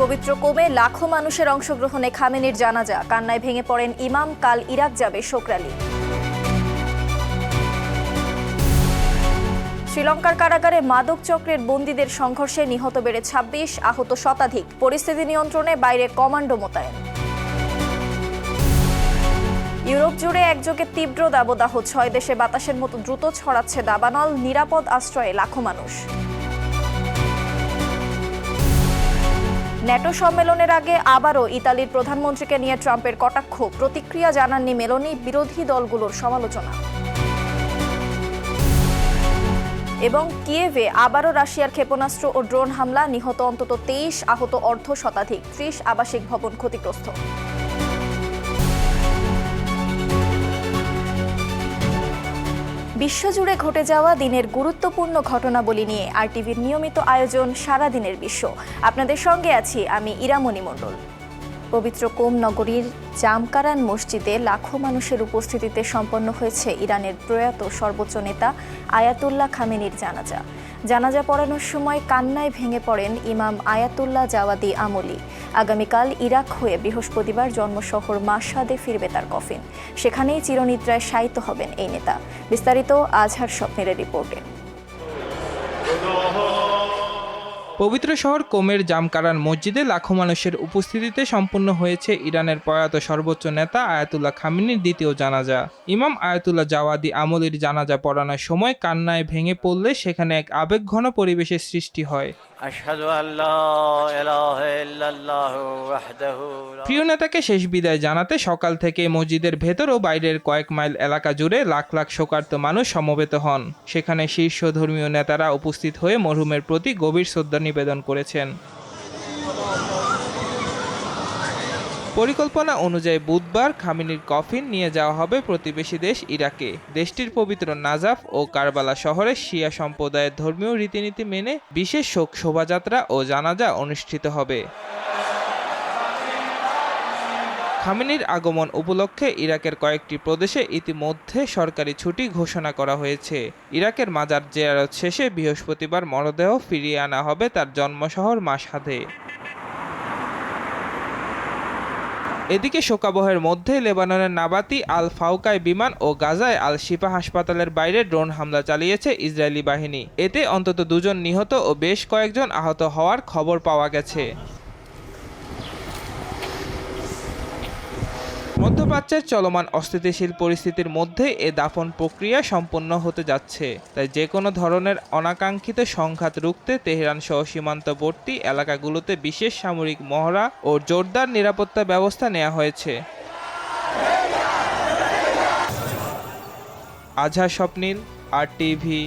পবিত্র কোমে লাখো মানুষের অংশগ্রহণে খামেনির জানাজা, কান্নায় ভেঙে পড়েন ইমাম, কাল ইরাক যাবে শোক র্যালি। শ্রীলঙ্কার কারাগারে মাদক চক্রের বন্দীদের সংঘর্ষে নিহত বেড়ে ২৬, আহত শতাধিক, পরিস্থিতি নিয়ন্ত্রণে বাইরে কমান্ডো মোতায়েন। ইউরোপ জুড়ে একযোগে তীব্র দাবদাহ, ৬ দেশে বাতাসের মতো দ্রুত ছড়াচ্ছে দাবানল, নিরাপদ আশ্রয়ে লাখো মানুষ। ন্যাটো সম্মেলনের আগে আবারও ইতালির প্রধানমন্ত্রীকে নিয়ে ট্রাম্পের কটাক্ষ, প্রতিক্রিয়া জানাননি মেলোনি, বিরোধী দলগুলোর সমালোচনা। এবং কিয়েভে আবারও রাশিয়ার ক্ষেপণাস্ত্র ও ড্রোন হামলা, নিহত অন্তত ২৩, আহত অর্ধ শতাধিক, ৩০ আবাসিক ভবন ক্ষতিগ্রস্ত। বিশ্বজুড়ে ঘটে যাওয়া দিনের গুরুত্বপূর্ণ ঘটনাবলী নিয়ে আরটিভির নিয়মিত আয়োজন সারাদিনের বিশ্ব। আপনাদের সঙ্গে আছি আমি ইরামণি মণ্ডল। পবিত্র কোম নগরীর জামকারান মসজিদে লাখো মানুষের উপস্থিতিতে সম্পন্ন হয়েছে ইরানের প্রয়াত সর্বোচ্চ নেতা আয়াতুল্লাহ খামেনির জানাজা। জানাজা পড়ানোর সময় কান্নায় ভেঙে পড়েন ইমাম আয়াতুল্লাহ জাওয়াদি আমলি। আগামীকাল ইরাক হয়ে বৃহস্পতিবার জন্মশহর মাশহাদে ফিরবে তার কফিন। সেখানেই চিরনিদ্রায় শায়িত হবেন এই নেতা। বিস্তারিত আজহার স্বপ্নের রিপোর্টে। পবিত্র শহর কোমের জামকারান মসজিদে লাখো মানুষের উপস্থিতিতে সম্পন্ন হয়েছে ইরানের প্রয়াত সর্বোচ্চ নেতা আয়াতুল্লাহ খামেনির দ্বিতীয় জানাজা। ইমাম আয়াতুল্লাহ জাওয়াদি আমলির জানাজা পড়ানোর সময় কান্নায় ভেঙে পড়লে সেখানে এক আবেগঘন পরিবেশের সৃষ্টি হয়। প্রিয় নেতাকে শেষ বিদায় জানাতে সকাল থেকে মসজিদের ভেতর ও বাইরের কয়েক মাইল এলাকা জুড়ে লাখ লাখ শোকার্ত মানুষ সমবেত হন। সেখানে শীর্ষ ধর্মীয় নেতারা উপস্থিত হয়ে মরহুমের প্রতি গভীর শ্রদ্ধা নিবেদন করেছেন। পরিকল্পনা অনুযায়ী বুধবার খামেনির কফিন নিয়ে যাওয়া হবে প্রতিবেশী দেশ ইরাকে। দেশটির পবিত্র নাজাফ ও কারবালা শহরে শিয়া সম্প্রদায়ের ধর্মীয় রীতিনীতি মেনে বিশেষ শোক শোভাযাত্রা ও জানাজা অনুষ্ঠিত হবে। খামেনির আগমন উপলক্ষে ইরাকের কয়েকটি প্রদেশে ইতিমধ্যে সরকারি ছুটি ঘোষণা করা হয়েছে। ইরাকের মাজার জিয়ারত শেষে বৃহস্পতিবার মরদেহ ফিরিয়ে আনা হবে তার জন্মশহর মাশহাদে। এদিকে শোকাবহের মধ্যে লেবাননের নাবাতি আল ফাউকায় বিমান ও গাজায় আল শিফা হাসপাতালের বাইরে ড্রোন হামলা চালিয়েছে ইসরায়েলি বাহিনী। এতে অন্তত ২ জন নিহত ও বেশ কয়েকজন আহত হওয়ার খবর পাওয়া গেছে। মধ্যপ্রাচ্যের চলমান অস্থিতিশীল পরিস্থিতির মধ্যে এ দাফন প্রক্রিয়া সম্পন্ন হতে যাচ্ছে। তাই যে কোনো ধরনের অনাকাঙ্ক্ষিত সংঘাত রুখতে তেহরান সহ সীমান্তবর্তী এলাকাগুলোতে বিশেষ সামরিক মহড়া ও জোরদার নিরাপত্তা ব্যবস্থা নেওয়া হয়েছে। আজহার স্বপ্নীল, আরটিভি।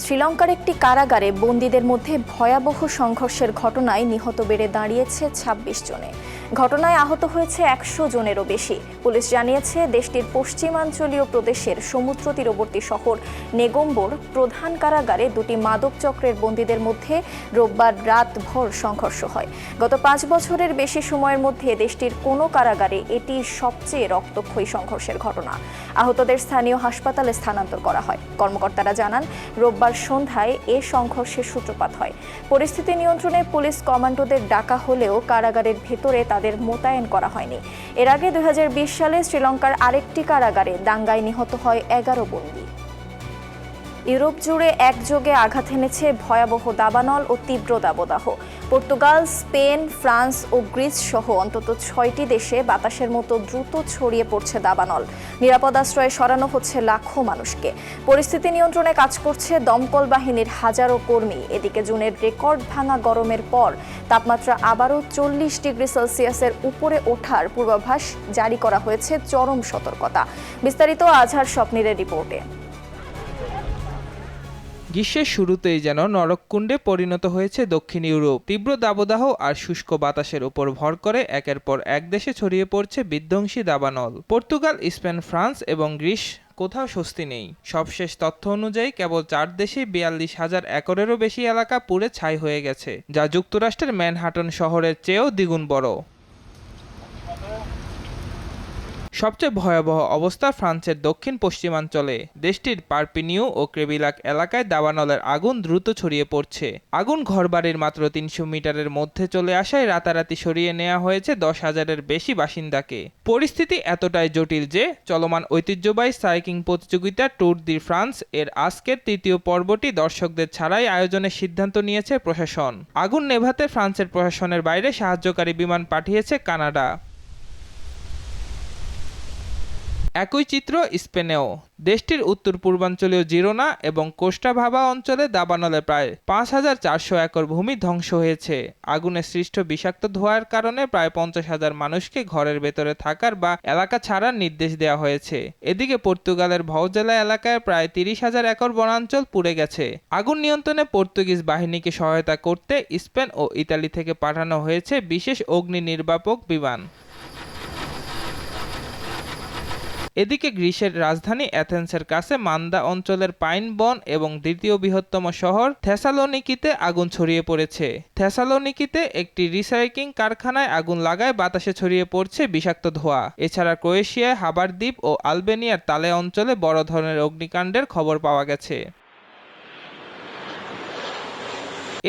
শ্রীলঙ্কার একটি কারাগারে বন্দীদের মধ্যে ভয়াবহ সংঘর্ষের ঘটনায় নিহত বেড়ে দাঁড়িয়েছে ২৬ জনে। ঘটনায় আহত হয়েছে ১০০ জনেরও বেশি। পুলিশ জানিয়েছে দেশটির পশ্চিমাঞ্চলীয় প্রদেশের সমুদ্র তীরবর্তী শহর নেগোম্বোর প্রধান কারাগারে ২টি মাদক চক্রের বন্দীদের মধ্যে রোববার রাতভর সংঘর্ষ হয়। গত ৫ বছরের বেশি সময়ের মধ্যে দেশটির কোনো কারাগারে এটি সবচেয়ে রক্তক্ষয়ী সংঘর্ষের ঘটনা। আহতদের স্থানীয় হাসপাতালে স্থানান্তর করা হয়। কর্মকর্তারা জানান, রোববার সন্ধ্যায় এ সংঘর্ষের সূত্রপাত হয়। পরিস্থিতি নিয়ন্ত্রণে পুলিশ কমান্ডোদের ডাকা হলেও কারাগারের ভেতরে তাদের মোতায়েন করা হয়নি। এর আগে ২০২০ সালে শ্রীলঙ্কার আরেকটি কারাগারে দাঙ্গায় নিহত হয় ১১ বন্দী। ইউরোপ জুড়ে একযোগে আঘাত এনেছে ভয়াবহ দাবানল ও তীব্র দাবদাহ। পর্তুগাল, স্পেন, ফ্রান্স ও গ্রিস সহ অন্তত ৬টি দেশে বাতাসের মতো দ্রুত ছড়িয়ে পড়ছে দাবানল। নিরাপদ আশ্রয়ে সরানো হচ্ছে লাখো মানুষকে। পরিস্থিতি নিয়ন্ত্রণে কাজ করছে দমকল বাহিনীর হাজারো কর্মী। এদিকে জুনের রেকর্ড ভাঙা গরমের পর তাপমাত্রা আবারও ৪০ ডিগ্রি সেলসিয়াসের উপরে ওঠার পূর্বাভাস জারি করা হয়েছে চরম সতর্কতা। বিস্তারিত আজহার স্বপ্নের রিপোর্টে। গ্রীষ্মের শুরুতেই যেন নরককুণ্ডে পরিণত হয়েছে দক্ষিণ ইউরোপ। তীব্র দাবদাহ আর শুষ্ক বাতাসের উপর ভর করে একের পর এক দেশে ছড়িয়ে পড়ছে বিধ্বংসী দাবানল। পর্তুগাল, স্পেন, ফ্রান্স এবং গ্রিস কোথাও স্বস্তি নেই। সবশেষ তথ্য অনুযায়ী কেবল ৪ দেশে ৪২,০০০ একরেরও বেশি এলাকা পুড়ে ছাই হয়ে গেছে, যা যুক্তরাষ্ট্রের ম্যানহাটন শহরের চেয়েও দ্বিগুণ বড়। সবচেয়ে ভয়াবহ অবস্থা ফ্রান্সের দক্ষিণ পশ্চিমাঞ্চলে। দেশটির পারপিনিউ ও ক্রেবিলাক এলাকায় দাবানলের আগুন দ্রুত ছড়িয়ে পড়ছে। আগুন ঘরবাড়ির মাত্র 300 মিটারের মধ্যে চলে আসায় রাতারাতি সরিয়ে নেওয়া হয়েছে 10,000-এর বেশি বাসিন্দাকে। পরিস্থিতি এতটাই জটিল যে চলমান ঐতিহ্যবাহী সাইক্লিং প্রতিযোগিতা ট্যুর ডি ফ্রান্স এর আজকের তৃতীয় পর্বটি দর্শকদের ছাড়াই আয়োজনের সিদ্ধান্ত নিয়েছে প্রশাসন। আগুন নেভাতে ফ্রান্সের প্রশাসনের বাইরে সাহায্যকারী বিমান পাঠিয়েছে কানাডা। একই চিত্র স্পেনেও। দেশটির উত্তর পূর্বাঞ্চলীয় জিরোনা এবং কোস্টা ভাবা অঞ্চলে দাবানলে প্রায় 5,400 একর ভূমি ধ্বংস হয়েছে। আগুনে সৃষ্ট বিষাক্ত ধোঁয়ার কারণে প্রায় 50,000 মানুষকে ঘরের ভেতরে থাকার বা এলাকা ছাড়ার নির্দেশ দেওয়া হয়েছে। এদিকে পর্তুগালের ভৌজেলা এলাকায় প্রায় 30,000 একর বনাঞ্চল পুড়ে গেছে। আগুন নিয়ন্ত্রণে পর্তুগিজ বাহিনীকে সহায়তা করতে স্পেন ও ইতালি থেকে পাঠানো হয়েছে বিশেষ অগ্নি নির্বাপক বিমান। এদিকে গ্রিসের রাজধানী অ্যাথেন্সের কাছে মান্দা অঞ্চলের পাইন বন এবং দ্বিতীয় বৃহত্তম শহর থেসালোনিকিতে আগুন ছড়িয়ে পড়েছে। থেসালোনিকিতে একটি রিসাইক্লিং কারখানায় আগুন লাগায় বাতাসে ছড়িয়ে পড়ছে বিষাক্ত ধোঁয়া। এছাড়া ক্রোয়েশিয়ায় হাবার দ্বীপ ও আলবেনিয়ার তালে অঞ্চলে বড় ধরনের অগ্নিকাণ্ডের খবর পাওয়া গেছে।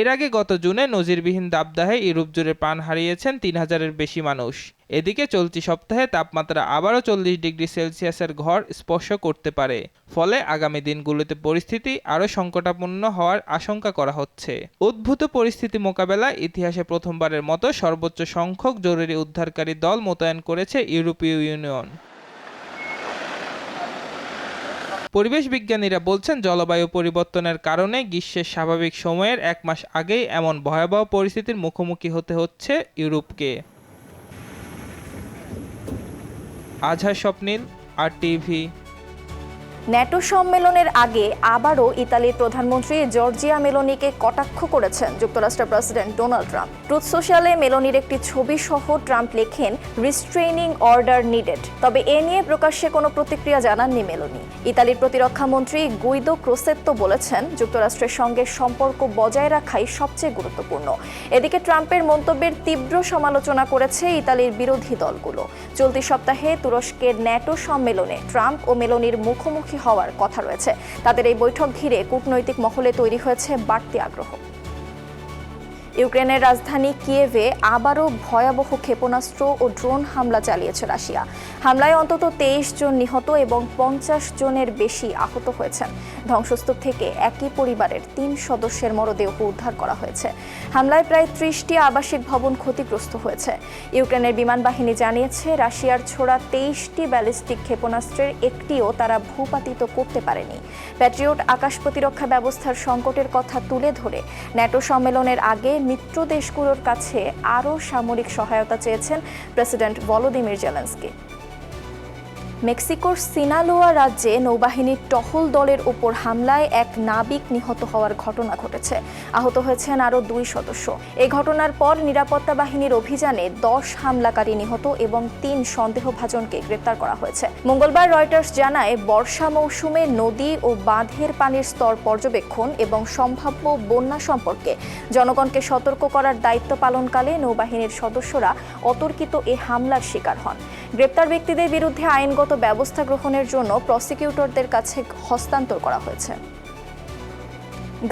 এর আগে গত জুনে নজিরবিহীন দাবদাহে ইউরোপ জুড়ে প্রাণ হারিয়েছেন 3,000-এর বেশি মানুষ। এদিকে চলতি সপ্তাহে তাপমাত্রা আবারও 40 ডিগ্রি সেলসিয়াসের ঘর স্পর্শ করতে পারে। ফলে আগামী দিনগুলোতে পরিস্থিতি আরও সংকটাপন্ন হওয়ার আশঙ্কা করা হচ্ছে। উদ্ভূত পরিস্থিতি মোকাবেলায় ইতিহাসে প্রথমবারের মতো সর্বোচ্চ সংখ্যক জরুরি উদ্ধারকারী দল মোতায়েন করেছে ইউরোপীয় ইউনিয়ন। পরিবেশ বিজ্ঞানীরা বলছেন জলবায়ু পরিবর্তনের কারণে গ্রীষ্মের স্বাভাবিক সময়ের 1 মাস আগেই এমন ভয়াবহ পরিস্থিতির মুখোমুখি হতে হচ্ছে ইউরোপকে। আজহার স্বপ্নিল, RTV। ন্যাটো সম্মেলনের আগে আবারও ইতালির প্রধানমন্ত্রী জর্জিয়া মেলোনিকে কটাক্ষ করেছেন যুক্তরাষ্ট্রের প্রেসিডেন্ট ডোনাল্ড ট্রাম্প। ট্রুথ সোশ্যালে মেলোনির একটি ছবি সহ ট্রাম্প লেখেন, রিস্ট্রেইনিং অর্ডার নিডেড। তবে এ নিয়ে প্রকাশ্যে কোনো প্রতিক্রিয়া জানাননি মেলোনি। ইতালির প্রতিরক্ষা মন্ত্রী গুইদো ক্রোসেত্তো বলেছেন, যুক্তরাষ্ট্রের সঙ্গে সম্পর্ক বজায় রাখাই সবচেয়ে গুরুত্বপূর্ণ। এদিকে ট্রাম্পের মন্তব্যের তীব্র সমালোচনা করেছে ইতালির বিরোধী দলগুলো। চলতি সপ্তাহে তুরস্কের ন্যাটো সম্মেলনে ট্রাম্প ও মেলোনির মুখোমুখি হওয়ার কথা রয়েছে। তাদের এই বৈঠক ঘিরে কূটনৈতিক মহলে তৈরি হয়েছে বাড়তি আগ্রহ। ইউক্রেনের রাজধানী কিয়েভে আবারও ভয়াবহ ক্ষেপণাস্ত্র ও ড্রোন হামলা চালিয়েছে রাশিয়া। হামলায় অন্তত 23 জন নিহত এবং 50 জনের বেশি আহত হয়েছেন। ধ্বংসস্তূপ থেকে একই পরিবারের 3 সদস্যের মরদেহ উদ্ধার করা হয়েছে। হামলায় প্রায় 30টি আবাসিক ভবন ক্ষতিগ্রস্ত হয়েছে। ইউক্রেনের বিমান বাহিনী জানিয়েছে, রাশিয়ার ছোড়া 23টি ব্যালিস্টিক ক্ষেপণাস্ত্রের একটিও তারা ভূপাতিত করতে পারেনি। প্যাট্রিয়ট আকাশ প্রতিরক্ষা ব্যবস্থার সংকটের কথা তুলে ধরে ন্যাটো সম্মেলনের আগে মিত্র দেশগুলোর কাছে আরও সামরিক সহায়তা চেয়েছেন প্রেসিডেন্ট ভলোদিমির জেলেনস্কি। মেক্সিকোর সিনালোয়া রাজ্যে নৌবাহিনীর টহল দলের উপর হামলায় এক নাবিক নিহত হওয়ার ঘটনা ঘটেছে। আহত হয়েছেন আরও 2 সদস্য। এই ঘটনার পর নিরাপত্তা বাহিনীর অভিযানে 10 হামলাকারী নিহত এবং 3 সন্দেহভাজনকে গ্রেপ্তার করা হয়েছে। মঙ্গলবার রয়টার্স জানায়, বর্ষা মৌসুমে নদী ও বাঁধের পানির স্তর পর্যবেক্ষণ এবং সম্ভাব্য বন্যা সম্পর্কে জনগণকে সতর্ক করার দায়িত্ব পালনকালে নৌবাহিনীর সদস্যরা অতর্কিত এ হামলার শিকার হন। গ্রেপ্তার ব্যক্তিদের বিরুদ্ধে আইনগত ব্যবস্থা গ্রহণের জন্য প্রসিকিউটরদের কাছে হস্তান্তর করা হয়েছে।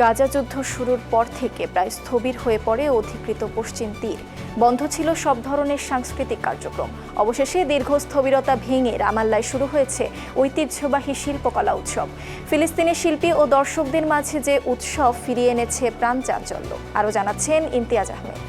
গাজা যুদ্ধ শুরুর পর থেকে প্রায় স্থবির হয়ে পড়ে অধিকৃত পশ্চিম তীর। বন্ধ ছিল সব ধরনের সাংস্কৃতিক কার্যক্রম। অবশেষে দীর্ঘ স্থবিরতা ভেঙে রামাল্লায় শুরু হয়েছে ঐতিহ্যবাহী শিল্পকলা উৎসব। ফিলিস্তিনি শিল্পী ও দর্শকদের মাঝে যে উৎসব ফিরিয়ে এনেছে প্রাণ চাঞ্চল্য। আরও জানাচ্ছেন ইমতিয়াজ আহমেদ।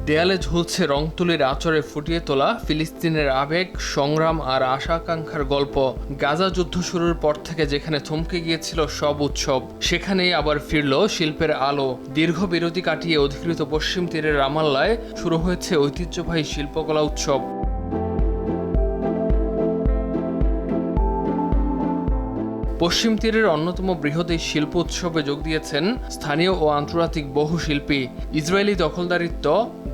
দেয়ালে ঝুলছে রংতুলির আঁচড়ে ফুটিয়ে তোলা ফিলিস্তিনের আবেগ, সংগ্রাম আর আশা আকাঙ্ক্ষার গল্প। গাজা যুদ্ধ শুরুর পর থেকে যেখানে থমকে গিয়েছিল সব উৎসব, সেখানেই আবার ফিরল শিল্পের আলো। দীর্ঘ বিরতি কাটিয়ে অধিকৃত পশ্চিম তীরের রামাল্লায় শুরু হয়েছে ঐতিহ্যবাহী শিল্পকলা উৎসব। পশ্চিম তীরের অন্যতম বৃহৎ এই শিল্প উৎসবে যোগ দিয়েছেন স্থানীয় ও আন্তর্জাতিক বহু শিল্পী। ইসরায়েলি দখলদারিত্ব,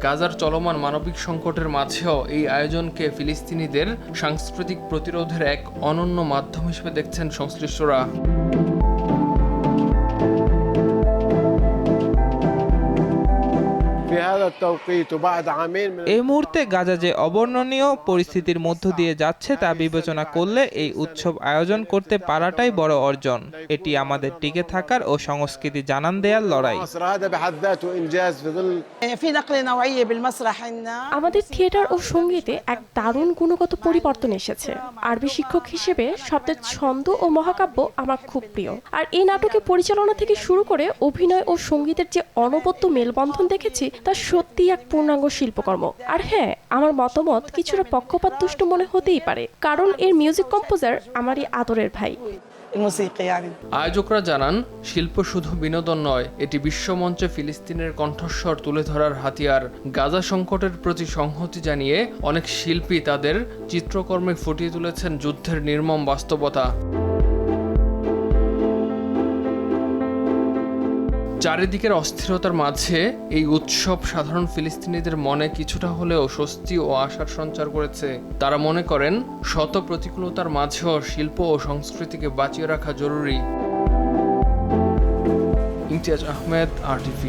গাজার চলমান মানবিক সংকটের মাঝেও এই আয়োজনকে ফিলিস্তিনিদের সাংস্কৃতিক প্রতিরোধের এক অনন্য মাধ্যম হিসেবে দেখছেন সংশ্লিষ্টরা। هذا التوقيت وبعد عامين من এই মুহূর্তে গাজা যে অবর্ণনীয় পরিস্থিতির মধ্য দিয়ে যাচ্ছে তা বিবেচনা করলে এই উৎসব আয়োজন করতে পারাটাই বড় অর্জন। এটি আমাদের টিকে থাকার ও সংস্কৃতি জানান দেয়ার লড়াই। مصر هذا بحد ذاته إنجاز في ظل في نقلة نوعية بالمسرح عندنا আমাদের থিয়েটার ও সঙ্গীতে এক দারুণ গুণগত পরিবর্তন এসেছে। আরবি শিক্ষক হিসেবে শব্দের ছন্দ ও মহাকাব্য আমার খুব প্রিয়। আর এই নাটকে পরিচালনা থেকে শুরু করে অভিনয় ও সঙ্গীতের যে অনবদ্য মেলবন্ধন দেখেছি তা সত্যি এক পূর্ণাঙ্গ শিল্পকর্ম। আর হ্যাঁ, আমার মতামত কিছুটা পক্ষপাতদুষ্ট মনে হতেই পারে, কারণ এর মিউজিক কম্পোজার আমারই আদরের ভাই। الموسيقى يعني আয়োজকরা জানান, শিল্প শুধু বিনোদন নয়, এটি বিশ্বমঞ্চে ফিলিস্তিনের কণ্ঠস্বর তুলে ধরার হাতিয়ার। গাজা সংকটের প্রতি সংহতি জানিয়ে অনেক শিল্পী তাদের চিত্রকর্মে ফুটিয়ে তুলেছেন যুদ্ধের নির্মম বাস্তবতা। চারিদিকের অস্থিরতার মাঝে এই উৎসব সাধারণ ফিলিস্তিনিদের মনে কিছুটা হলেও স্বস্তি ও আশার সঞ্চার করেছে। তারা মনে করেন, শত প্রতিকূলতার মাঝেও শিল্প ও সংস্কৃতিকে বাঁচিয়ে রাখা জরুরি। ইমতিয়াজ আহমেদ, RTV।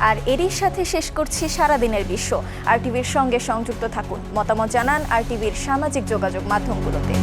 আর এরই সাথে শেষ করছি সারাদিনের বিশ্ব। RTVর সঙ্গে সংযুক্ত থাকুন, মতামত জানান RTVর সামাজিক যোগাযোগ মাধ্যমগুলোতে।